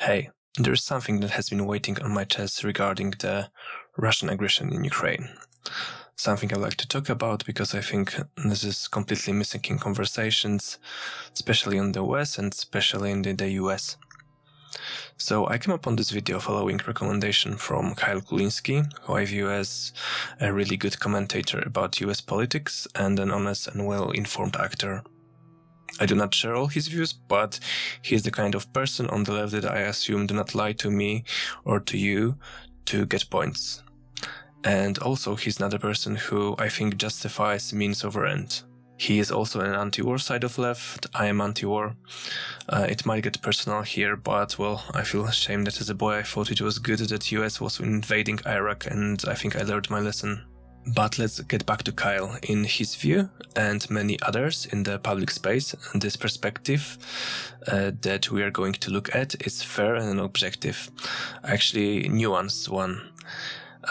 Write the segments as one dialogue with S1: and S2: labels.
S1: Hey, there's something that has been waiting on my chest regarding the Russian aggression in Ukraine. Something I'd like to talk about because I think this is completely missing in conversations, especially in the West and especially in the US. So I came upon this video following recommendation from Kyle Kulinski, who I view as a really good commentator about US politics and an honest and well-informed actor. I do not share all his views, but he is the kind of person on the left that I assume do not lie to me or to you to get points. And also he's not a person who I think justifies means over end. He is also an anti-war side of left. I am anti-war. It might get personal here, but well, I feel ashamed that as a boy I thought it was good that US was invading Iraq, and I think I learned my lesson. But let's get back to Kyle. In his view, and many others in the public space, this perspective that we are going to look at is fair and objective, actually nuanced one.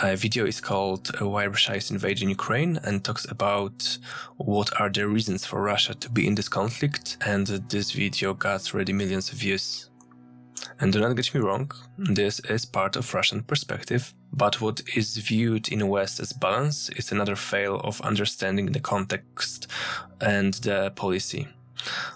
S1: A video is called Why Russia is Invading Ukraine and talks about what are the reasons for Russia to be in this conflict, and this video got already millions of views. And do not get me wrong, this is part of Russian perspective, but what is viewed in West as balance is another fail of understanding the context and the policy.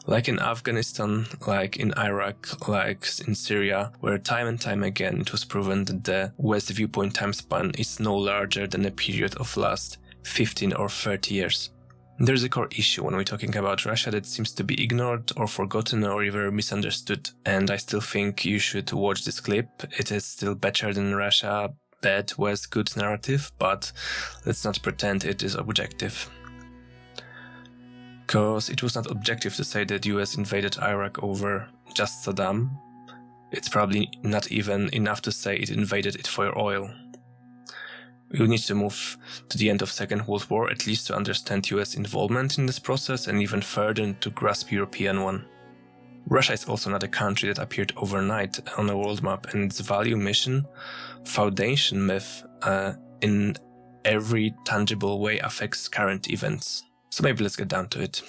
S1: Like in Afghanistan, like in Iraq, like in Syria, where time and time again it was proven that the West viewpoint time span is no larger than a period of last 15 or 30 years. There's a core issue when we're talking about Russia that seems to be ignored or forgotten or even misunderstood, and I still think you should watch this clip. It is still better than Russia, bad, West, good narrative, but let's not pretend it is objective. Because it was not objective to say that US invaded Iraq over just Saddam. It's probably not even enough to say it invaded it for oil. We need to move to the end of Second World War at least to understand US involvement in this process and even further to grasp European one. Russia is also not a country that appeared overnight on a world map, and its value, mission, foundation myth in every tangible way affects current events. So maybe let's get down to it.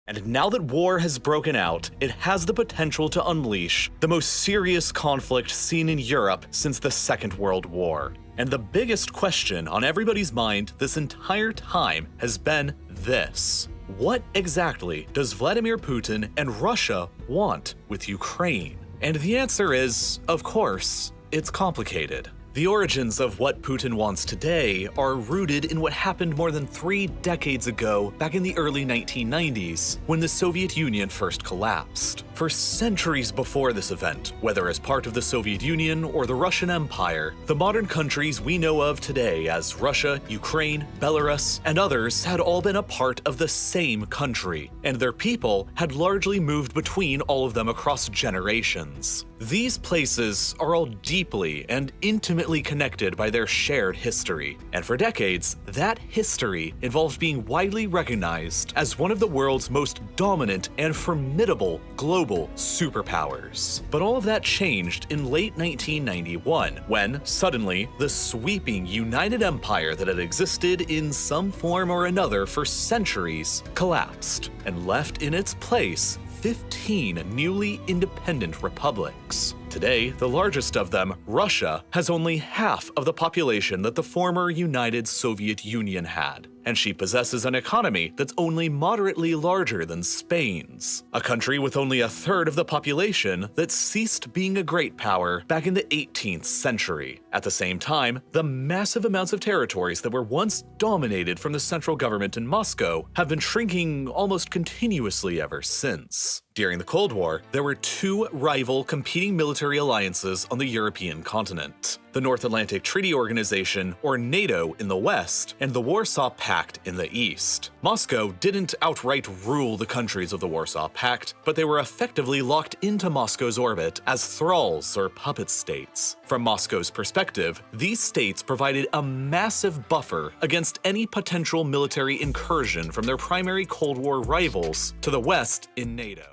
S2: And now that war has broken out, it has the potential to unleash the most serious conflict seen in Europe since the Second World War. And the biggest question on everybody's mind this entire time has been this: what exactly does Vladimir Putin and Russia want with Ukraine? And the answer is, of course, it's complicated. The origins of what Putin wants today are rooted in what happened more than 3 decades ago back in the early 1990s, when the Soviet Union first collapsed. For centuries before this event, whether as part of the Soviet Union or the Russian Empire, the modern countries we know of today as Russia, Ukraine, Belarus, and others had all been a part of the same country, and their people had largely moved between all of them across generations. These places are all deeply and intimately connected by their shared history, and for decades, that history involved being widely recognized as one of the world's most dominant and formidable global superpowers. But all of that changed in late 1991, when, suddenly, the sweeping United Empire that had existed in some form or another for centuries collapsed, and left in its place 15 newly independent republics. Today, the largest of them, Russia, has only half of the population that the former United Soviet Union had, and she possesses an economy that's only moderately larger than Spain's, a country with only a third of the population that ceased being a great power back in the 18th century. At the same time, the massive amounts of territories that were once dominated from the central government in Moscow have been shrinking almost continuously ever since. During the Cold War, there were 2 rival competing military alliances on the European continent: the North Atlantic Treaty Organization, or NATO, in the West, and the Warsaw Pact in the East. Moscow didn't outright rule the countries of the Warsaw Pact, but they were effectively locked into Moscow's orbit as thralls or puppet states. From Moscow's perspective, these states provided a massive buffer against any potential military incursion from their primary Cold War rivals to the West in NATO.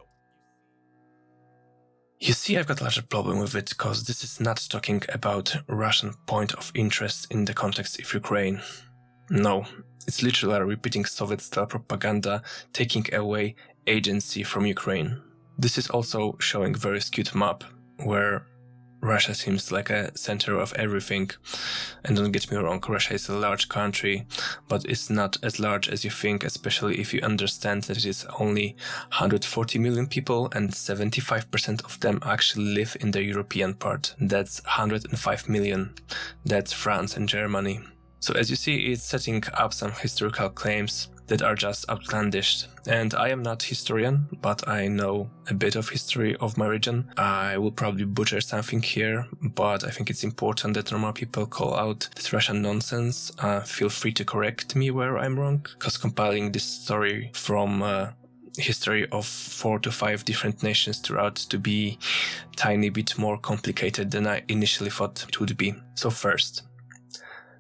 S1: You see, I've got a larger problem with it, because this is not talking about Russian point of interest in the context of Ukraine. No, it's literally repeating Soviet-style propaganda, taking away agency from Ukraine. This is also showing a very skewed map, where Russia seems like a center of everything. And don't get me wrong, Russia is a large country, but it's not as large as you think, especially if you understand that it is only 140 million people and 75% of them actually live in the European part. That's 105 million. That's France and Germany. So as you see, it's setting up some historical claims that are just outlandish. And I am not a historian, but I know a bit of history of my region. I will probably butcher something here, but I think it's important that normal people call out this Russian nonsense. Feel free to correct me where I'm wrong, because compiling this story from history of 4 to 5 different nations throughout to be a tiny bit more complicated than I initially thought it would be. So first,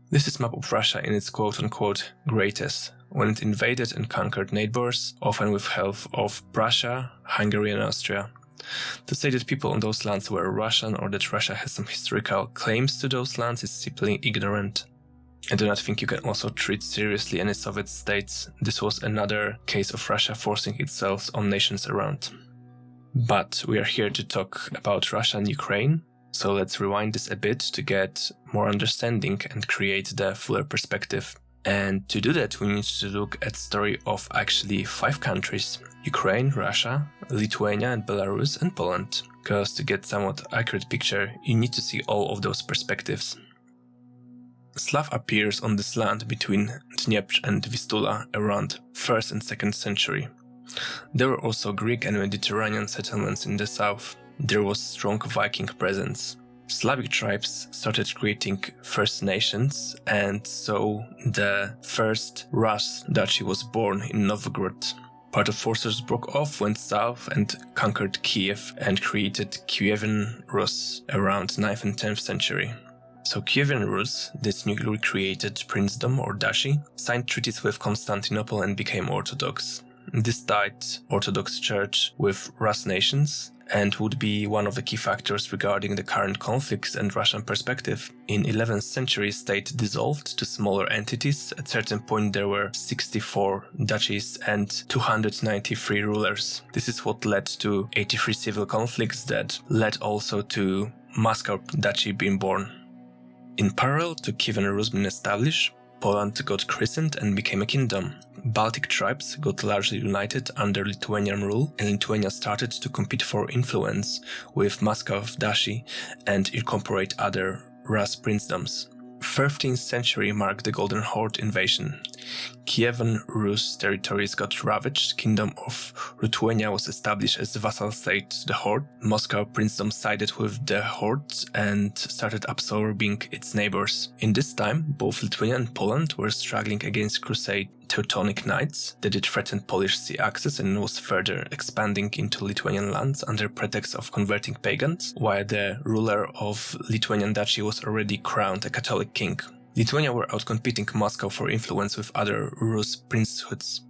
S1: this is map of Russia in its quote-unquote greatest, when it invaded and conquered neighbors, often with help of Prussia, Hungary and Austria. To say that people on those lands were Russian or that Russia has some historical claims to those lands is simply ignorant. I do not think you can also treat seriously any Soviet states. This was another case of Russia forcing itself on nations around. But we are here to talk about Russia and Ukraine, so let's rewind this a bit to get more understanding and create the fuller perspective. And to do that, we need to look at the story of actually 5 countries: Ukraine, Russia, Lithuania and Belarus and Poland. Because to get somewhat accurate picture, you need to see all of those perspectives. Slav appears on this land between Dnieper and Vistula around 1st and 2nd century. There were also Greek and Mediterranean settlements in the south. There was strong Viking presence. Slavic tribes started creating First Nations, and so the first Rus duchy was born in Novgorod. Part of forces broke off, went south and conquered Kiev and created Kievan Rus around 9th and 10th century. So Kievan Rus, this newly created princedom or duchy, signed treaties with Constantinople and became Orthodox. This tied Orthodox Church with Rus nations and would be one of the key factors regarding the current conflicts and Russian perspective. In 11th century, state dissolved to smaller entities. At a certain point there were 64 duchies and 293 rulers. This is what led to 83 civil conflicts that led also to Moscow Duchy being born. In parallel to Kievan Rus being established, Poland got christened and became a kingdom. Baltic tribes got largely united under Lithuanian rule, and Lithuania started to compete for influence with Moscow Duchy and incorporate other Rus princedoms. 13th century marked the Golden Horde invasion. Kievan Rus territories got ravaged, Kingdom of Lithuania was established as the vassal state to the Horde. Moscow princedom sided with the Horde and started absorbing its neighbors. In this time, both Lithuania and Poland were struggling against Crusade Teutonic Knights that had threatened Polish sea access and was further expanding into Lithuanian lands under pretext of converting pagans, while the ruler of Lithuanian Duchy was already crowned a Catholic king. Lithuania were outcompeting Moscow for influence with other Rus princehoods,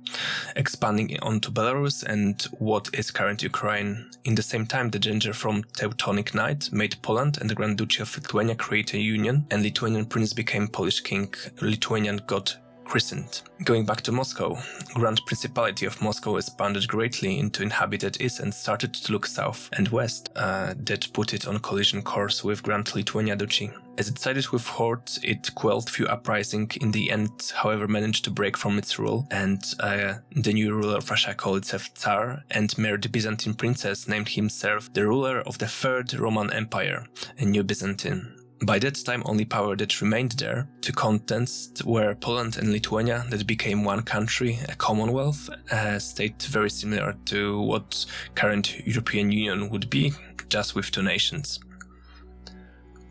S1: expanding onto Belarus and what is current Ukraine. In the same time, the danger from Teutonic Knight made Poland and the Grand Duchy of Lithuania create a union, and Lithuanian prince became Polish king. Lithuanian got christened. Going back to Moscow, Grand Principality of Moscow expanded greatly into inhabited east and started to look south and west. That put it on collision course with Grand Lithuania Duchy. As it sided with Horde, it quelled few uprisings. In the end, however, managed to break from its rule, and the new ruler of Russia called itself Tsar and married the Byzantine princess, named himself the ruler of the Third Roman Empire, a new Byzantine. By that time, only power that remained there to contest were Poland and Lithuania, that became one country, a Commonwealth, a state very similar to what current European Union would be, just with 2 nations.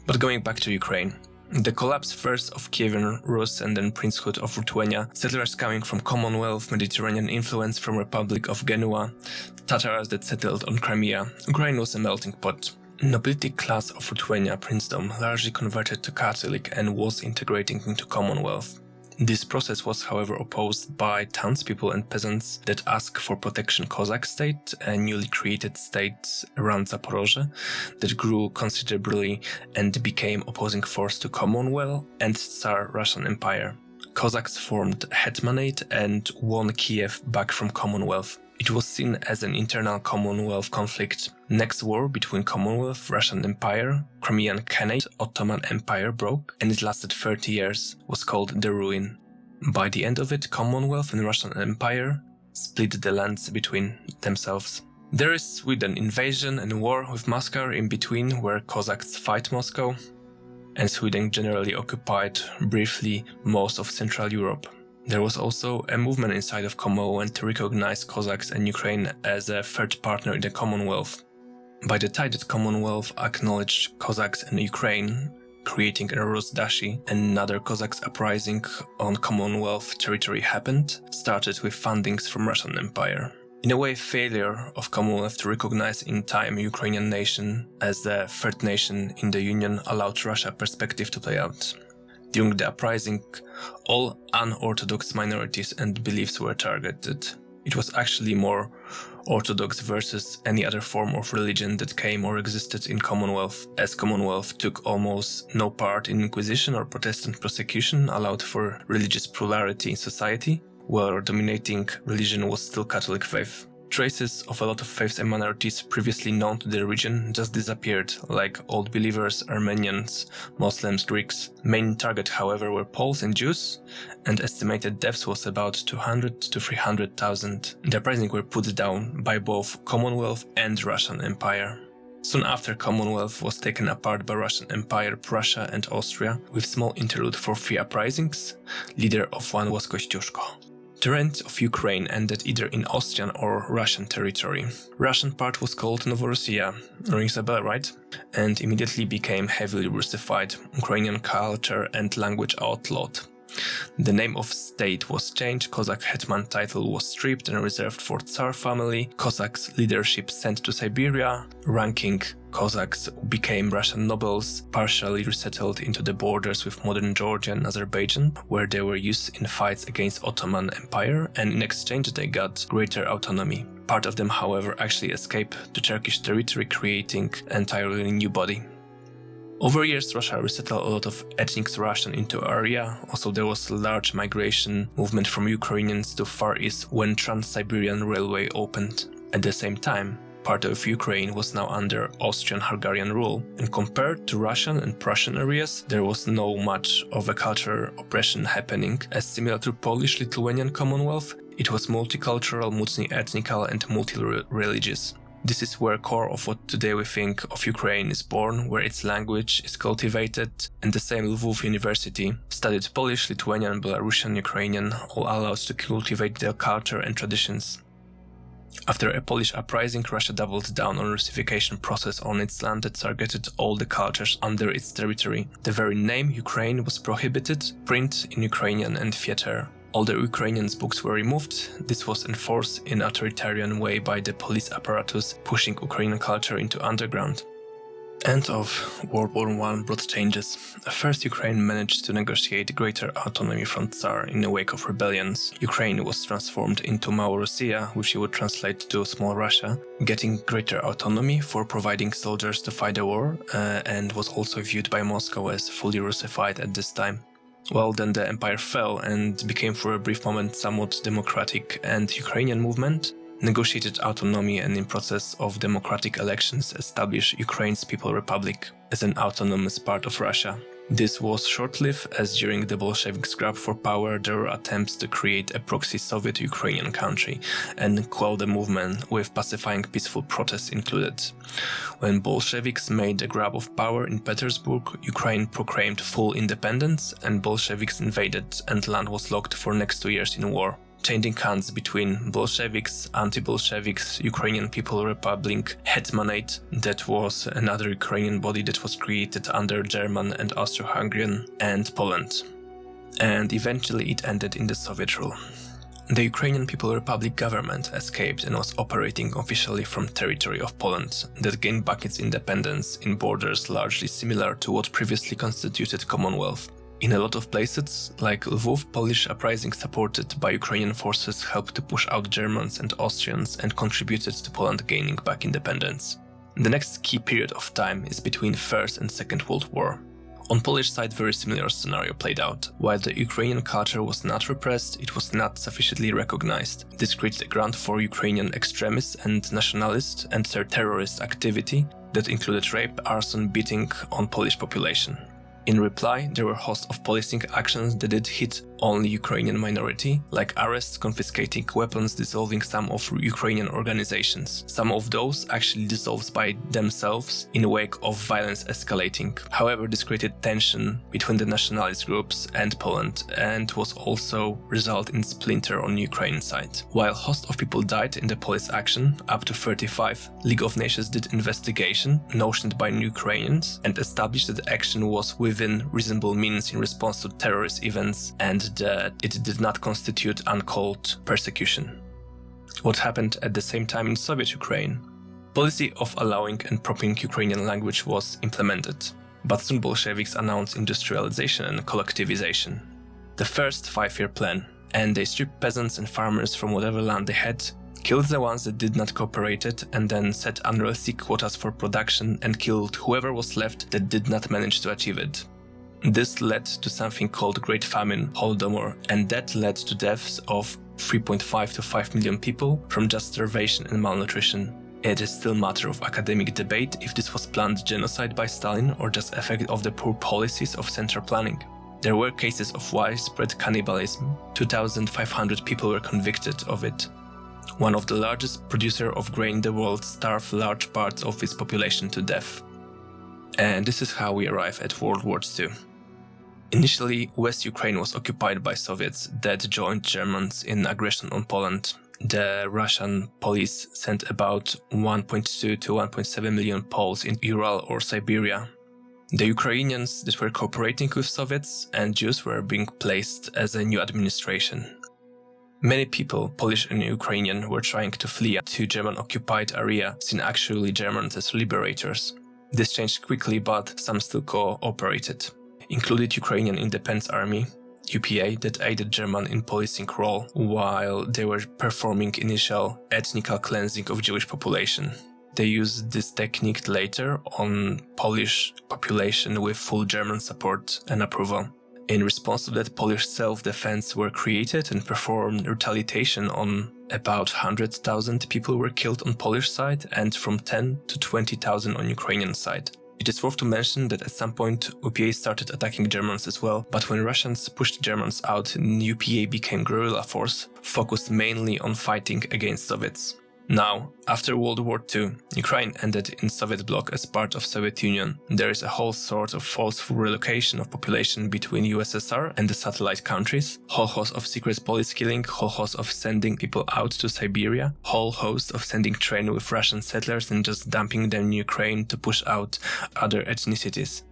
S1: But going back to Ukraine, the collapse first of Kievan Rus and then Princehood of Lithuania, settlers coming from Commonwealth, Mediterranean influence from Republic of Genoa, Tatars that settled on Crimea. Ukraine was a melting pot. Nobility class of Lithuania princedom largely converted to Catholic and was integrating into Commonwealth. This process was, however, opposed by townspeople and peasants that asked for protection Cossack state, a newly created state around Zaporozhye that grew considerably and became opposing force to Commonwealth and Tsar Russian Empire. Cossacks formed Hetmanate and won Kiev back from Commonwealth. It was seen as an internal Commonwealth conflict. Next war between Commonwealth, Russian Empire, Crimean Khanate, Ottoman Empire broke, and it lasted 30 years, was called the Ruin. By the end of it, Commonwealth and Russian Empire split the lands between themselves. There is Sweden invasion and war with Moscow in between, where Cossacks fight Moscow, and Sweden generally occupied briefly most of Central Europe. There was also a movement inside of Commonwealth to recognize Cossacks and Ukraine as a third partner in the Commonwealth. By the time that Commonwealth acknowledged Cossacks and Ukraine, creating a Rosdashi, another Cossacks uprising on Commonwealth territory happened, started with fundings from Russian Empire. In a way, failure of Commonwealth to recognize in time Ukrainian nation as the third nation in the Union allowed Russia perspective to play out. During the uprising, all unorthodox minorities and beliefs were targeted. It was actually more Orthodox versus any other form of religion that came or existed in Commonwealth, as Commonwealth took almost no part in Inquisition or Protestant prosecution, allowed for religious plurality in society, where dominating religion was still Catholic faith. Traces of a lot of faiths and minorities previously known to the region just disappeared, like Old Believers, Armenians, Muslims, Greeks. Main target, however, were Poles and Jews, and estimated deaths was about 200 to 300,000. The uprising were put down by both Commonwealth and Russian Empire. Soon after, Commonwealth was taken apart by Russian Empire, Prussia and Austria, with small interlude for 3 uprisings. Leader of one was Kościuszko. The reign of Ukraine ended either in Austrian or Russian territory. Russian part was called Novorossiya, rings a bell, right? And immediately became heavily Russified, Ukrainian culture and language outlawed. The name of state was changed, Cossack hetman title was stripped and reserved for Tsar family, Cossacks leadership sent to Siberia, ranking Cossacks became Russian nobles, partially resettled into the borders with modern Georgia and Azerbaijan, where they were used in fights against Ottoman Empire, and in exchange they got greater autonomy. Part of them, however, actually escaped to Turkish territory, creating an entirely new body. Over years, Russia resettled a lot of ethnic Russian into area. Also, there was a large migration movement from Ukrainians to Far East when Trans-Siberian Railway opened. At the same time, part of Ukraine was now under Austrian-Hungarian rule, and compared to Russian and Prussian areas, there was no much of a cultural oppression happening, as similar to Polish-Lithuanian Commonwealth, it was multicultural, multi-ethnical and multi-religious. This is where core of what today we think of Ukraine is born, where its language is cultivated, and the same Lviv University studied Polish, Lithuanian, Belarusian, Ukrainian, all allowed to cultivate their culture and traditions. After a Polish uprising, Russia doubled down on Russification process on its land that targeted all the cultures under its territory. The very name Ukraine was prohibited, print in Ukrainian and theater. All the Ukrainian books were removed. This was enforced in an authoritarian way by the police apparatus, pushing Ukrainian culture into underground. End of World War I brought changes. First, Ukraine managed to negotiate greater autonomy from Tsar in the wake of rebellions. Ukraine was transformed into Malorossiya, which you would translate to Small Russia, getting greater autonomy for providing soldiers to fight the war, and was also viewed by Moscow as fully Russified at this time. Well, then the empire fell and became for a brief moment somewhat democratic, and Ukrainian movement negotiated autonomy and in process of democratic elections established Ukraine's People Republic as an autonomous part of Russia. This was short-lived, as during the Bolsheviks' grab for power there were attempts to create a proxy Soviet Ukrainian country and quell the movement, with pacifying peaceful protests included. When Bolsheviks made the grab of power in Petersburg, Ukraine proclaimed full independence and Bolsheviks invaded, and land was locked for next 2 years in war. Changing hands between Bolsheviks, anti-Bolsheviks, Ukrainian People Republic, Hetmanate, that was another Ukrainian body that was created under German and Austro-Hungarian, and Poland. And eventually it ended in the Soviet rule. The Ukrainian People Republic government escaped and was operating officially from territory of Poland that gained back its independence in borders largely similar to what previously constituted Commonwealth. In a lot of places, like Lviv, Polish uprising supported by Ukrainian forces helped to push out Germans and Austrians and contributed to Poland gaining back independence. The next key period of time is between First and Second World War. On Polish side, very similar scenario played out. While the Ukrainian culture was not repressed, it was not sufficiently recognized. This created a ground for Ukrainian extremists and nationalists and their terrorist activity that included rape, arson, beating on Polish population. In reply, there were a host of policing actions that did hit only Ukrainian minority, like arrests, confiscating weapons, dissolving some of Ukrainian organizations. Some of those actually dissolved by themselves in wake of violence escalating. However, this created tension between the nationalist groups and Poland and was also result in splinter on Ukraine side. While host of people died in the police action, up to 35, League of Nations did investigation notioned by Ukrainians and established that the action was within reasonable means in response to terrorist events and that it did not constitute uncalled persecution. What happened at the same time in Soviet Ukraine? Policy of allowing and propping Ukrainian language was implemented, but soon Bolsheviks announced industrialization and collectivization. The first 5-year plan, and they stripped peasants and farmers from whatever land they had, killed the ones that did not cooperate it, and then set unrealistic quotas for production and killed whoever was left that did not manage to achieve it. This led to something called Great Famine, Holodomor, and that led to deaths of 3.5 to 5 million people from just starvation and malnutrition. It is still a matter of academic debate if this was planned genocide by Stalin or just effect of the poor policies of central planning. There were cases of widespread cannibalism. 2,500 people were convicted of it. One of the largest producers of grain in the world starved large parts of its population to death. And this is how we arrive at World War II. Initially, West Ukraine was occupied by Soviets that joined Germans in aggression on Poland. The Russian police sent about 1.2 to 1.7 million Poles in Ural or Siberia. The Ukrainians that were cooperating with Soviets and Jews were being placed as a new administration. Many people, Polish and Ukrainian, were trying to flee to German-occupied area, seen actually Germans as liberators. This changed quickly, but some still cooperated. Included Ukrainian Independence Army, UPA, that aided German in policing role while they were performing initial ethnical cleansing of Jewish population. They used this technique later on Polish population with full German support and approval. In response to that, Polish self-defense were created and performed retaliation on about 100,000 people were killed on Polish side and from 10 to 20,000 on Ukrainian side. It is worth to mention that at some point UPA started attacking Germans as well, but when Russians pushed Germans out, UPA became guerrilla force, focused mainly on fighting against Soviets. Now, after World War II, Ukraine ended in Soviet bloc as part of Soviet Union. There is a whole sort of forceful relocation of population between USSR and the satellite countries, whole host of secret police killing, whole host of sending people out to Siberia, whole host of sending train with Russian settlers and just dumping them in Ukraine to push out other ethnicities.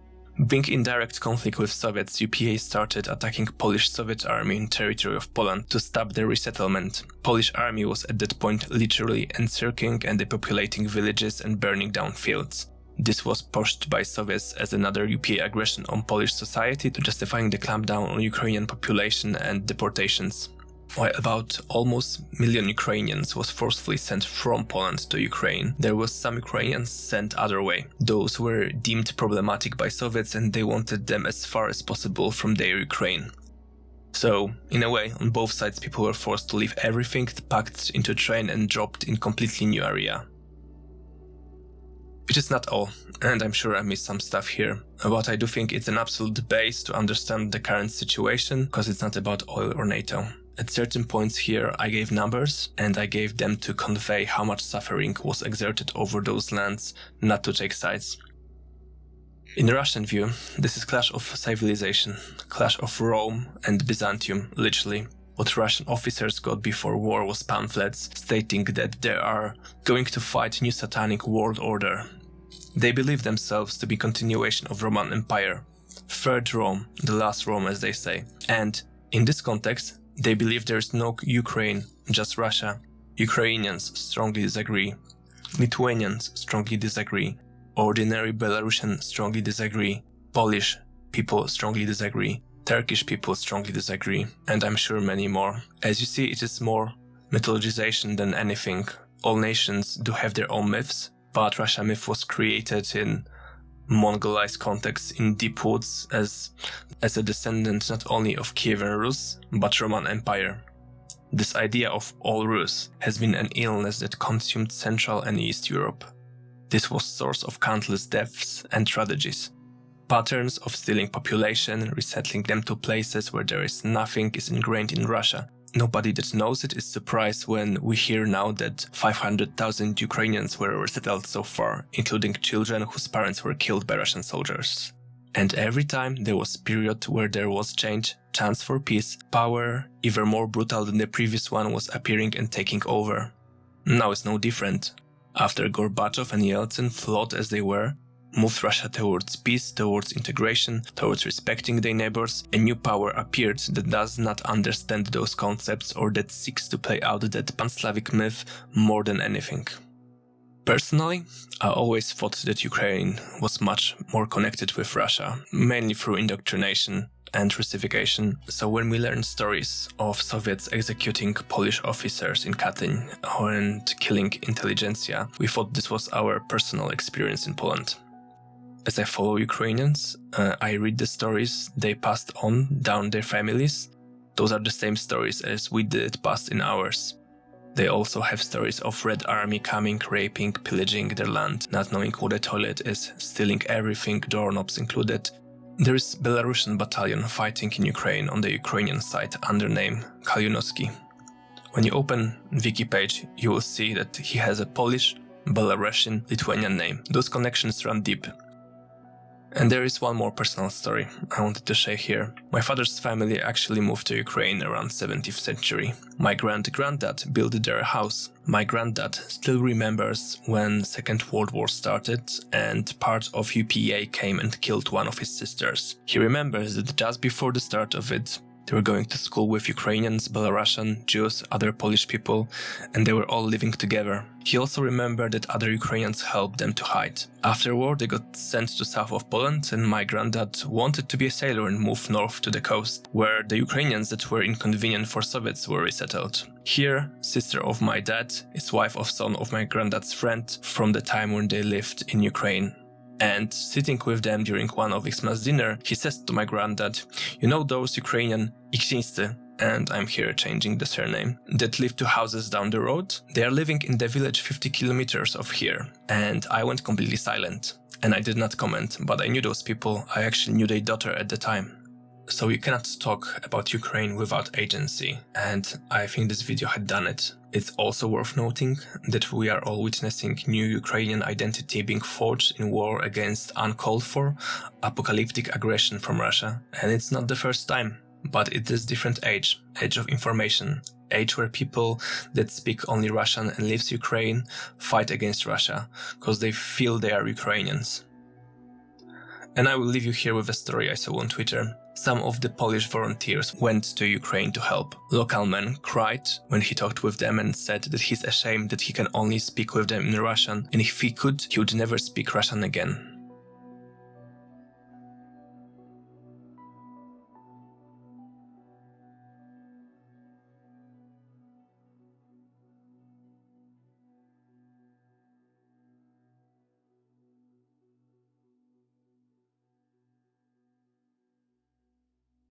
S1: Being in direct conflict with Soviets, UPA started attacking Polish Soviet army in territory of Poland to stop the resettlement. Polish army was at that point literally encircling and depopulating villages and burning down fields. This was pushed by Soviets as another UPA aggression on Polish society to justifying the clampdown on Ukrainian population and deportations. While about almost a million Ukrainians was forcefully sent from Poland to Ukraine, there was some Ukrainians sent other way. Those were deemed problematic by Soviets and they wanted them as far as possible from their Ukraine. So, in a way, on both sides people were forced to leave everything, packed into a train and dropped in completely new area. Which is not all, and I'm sure I missed some stuff here, but I do think it's an absolute base to understand the current situation, because it's not about oil or NATO. At certain points here I gave numbers, and I gave them to convey how much suffering was exerted over those lands, not to take sides. In the Russian view, this is clash of civilization, clash of Rome and Byzantium, literally. What Russian officers got before war was pamphlets stating that they are going to fight new satanic world order. They believe themselves to be continuation of Roman Empire, Third Rome, the last Rome as they say, and in this context, they believe there is no Ukraine, just Russia. Ukrainians strongly disagree. Lithuanians strongly disagree. Ordinary Belarusians strongly disagree. Polish people strongly disagree. Turkish people strongly disagree. And I'm sure many more. As you see, it is more mythologization than anything. All nations do have their own myths, but Russia myth was created in Mongolized context in deep woods as a descendant not only of Kievan Rus, but Roman Empire. This idea of all Rus has been an illness that consumed Central and East Europe. This was source of countless deaths and tragedies. Patterns of stealing population, resettling them to places where there is nothing is ingrained in Russia. Nobody that knows it is surprised when we hear now that 500,000 Ukrainians were resettled so far, including children whose parents were killed by Russian soldiers. And every time there was a period where there was change, chance for peace, power, even more brutal than the previous one, was appearing and taking over. Now it's no different. After Gorbachev and Yeltsin, flawed as they were, moved Russia towards peace, towards integration, towards respecting their neighbors, a new power appeared that does not understand those concepts or that seeks to play out that pan-Slavic myth more than anything. Personally, I always thought that Ukraine was much more connected with Russia, mainly through indoctrination and Russification. So when we learn stories of Soviets executing Polish officers in Katyn and killing intelligentsia, we thought this was our personal experience in Poland. As I follow Ukrainians, I read the stories they passed on down their families. Those are the same stories as we did pass in ours. They also have stories of Red Army coming, raping, pillaging their land, not knowing who the toilet is, stealing everything, doorknobs included. There is Belarusian battalion fighting in Ukraine on the Ukrainian side under name Kalinowski. When you open Wiki page, you will see that he has a Polish, Belarusian, Lithuanian name. Those connections run deep. And there is one more personal story I wanted to share here. My father's family actually moved to Ukraine around 17th century. My granddad built their house. My granddad still remembers when Second World War started and part of UPA came and killed one of his sisters. He remembers that just before the start of it, they were going to school with Ukrainians, Belarusian, Jews, other Polish people, and they were all living together. He also remembered that other Ukrainians helped them to hide. Afterward, they got sent to south of Poland, and my granddad wanted to be a sailor and moved north to the coast, where the Ukrainians that were inconvenient for Soviets were resettled. Here, sister of my dad is wife of son of my granddad's friend from the time when they lived in Ukraine. And sitting with them during one of Xmas dinner, he says to my granddad, "You know those Ukrainian Ikshinsty," and I'm here changing the surname, that live 2 houses down the road? They are living in the village 50 kilometers of here. And I went completely silent. And I did not comment, but I knew those people. I actually knew their daughter at the time. So you cannot talk about Ukraine without agency, and I think this video had done it. It's also worth noting that we are all witnessing new Ukrainian identity being forged in war against uncalled for, apocalyptic aggression from Russia. And it's not the first time, but it is different age of information, age where people that speak only Russian and lives Ukraine fight against Russia, because they feel they are Ukrainians. And I will leave you here with a story I saw on Twitter. Some of the Polish volunteers went to Ukraine to help. Local man cried when he talked with them and said that he's ashamed that he can only speak with them in Russian, and if he could, he would never speak Russian again.